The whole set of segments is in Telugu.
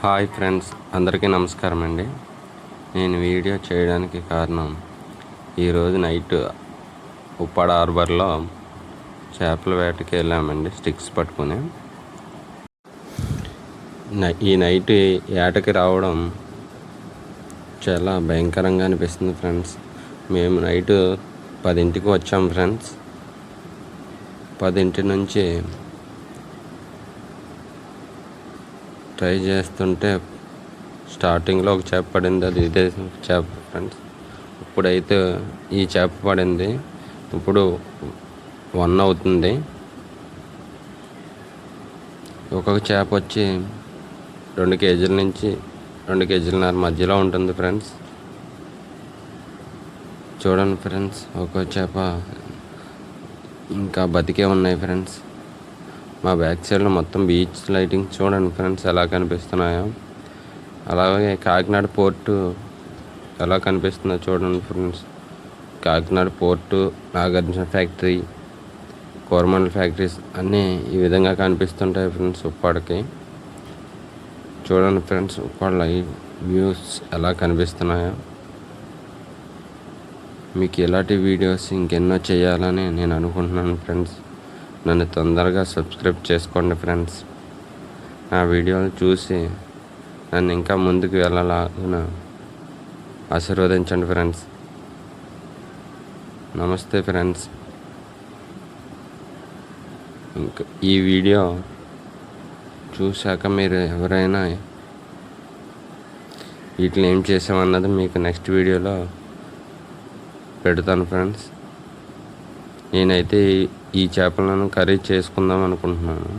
హాయ్ ఫ్రెండ్స్, అందరికీ నమస్కారం అండి. నేను వీడియో చేయడానికి కారణం, ఈరోజు నైట్ ఉప్పాడ హార్బర్లో చేపల వేటకి వెళ్ళామండి స్టిక్స్ పట్టుకుని. ఈ నైట్ వేటకి రావడం చాలా భయంకరంగా అనిపిస్తుంది ఫ్రెండ్స్. మేము నైట్ 10ంటికి వచ్చాం ఫ్రెండ్స్. 10 నుంచి ట్రై చేస్తుంటే స్టార్టింగ్లో ఒక చేప పడింది. అది ఇదే చేప ఫ్రెండ్స్. ఇప్పుడైతే ఈ చేప పడింది. ఇప్పుడు 1 అవుతుంది. ఒక్కొక్క చేప వచ్చి 2 కేజీల నుంచి 2 కేజీలన్నర మధ్యలో ఉంటుంది ఫ్రెండ్స్. చూడండి ఫ్రెండ్స్, ఒక్కొక్క చేప ఇంకా బతికే ఉన్నాయి ఫ్రెండ్స్. మా బ్యాక్ సైడ్లో మొత్తం బీచ్ లైటింగ్ చూడండి ఫ్రెండ్స్ ఎలా కనిపిస్తున్నాయో. అలాగే కాకినాడ పోర్టు ఎలా కనిపిస్తుందో చూడండి friends. Kakinada port, Nagarjuna factory, Coromandel factories అన్నీ ఈ విధంగా కనిపిస్తుంటాయి ఫ్రెండ్స్ ఉప్పాడకి. చూడండి ఫ్రెండ్స్, ఉప్పాడ వ్యూస్ ఎలా కనిపిస్తున్నాయో. మీకు ఇలాంటి వీడియోస్ ఇంకెన్నో చేయాలని నేను అనుకుంటున్నాను ఫ్రెండ్స్. నన్ను తొందరగా సబ్స్క్రైబ్ చేసుకోండి ఫ్రెండ్స్. నా వీడియోలు చూసి నన్ను ఇంకా ముందుకు వెళ్ళాలని ఆశీర్వదించండి ఫ్రెండ్స్. నమస్తే ఫ్రెండ్స్. ఇంకా ఈ వీడియో చూశాక మీరు ఎవరైనా వీటిని ఏం చేసామన్నది మీకు నెక్స్ట్ వీడియోలో పెడతాను ఫ్రెండ్స్. నేనైతే ఈ చేపలను కర్రీ చేసుకుందాం అనుకుంటున్నాను.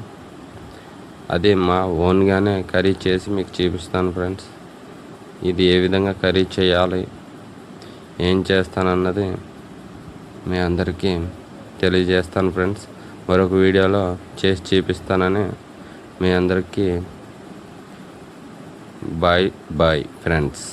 అదే మా ఓన్గానే కర్రీ చేసి మీకు చూపిస్తాను ఫ్రెండ్స్. ఇది ఏ విధంగా కర్రీ చేయాలి, ఏం చేస్తానన్నది మీ అందరికీ తెలియజేస్తాను ఫ్రెండ్స్. మరొక వీడియోలో చేసి చూపిస్తానని మీ అందరికీ బాయ్ ఫ్రెండ్స్.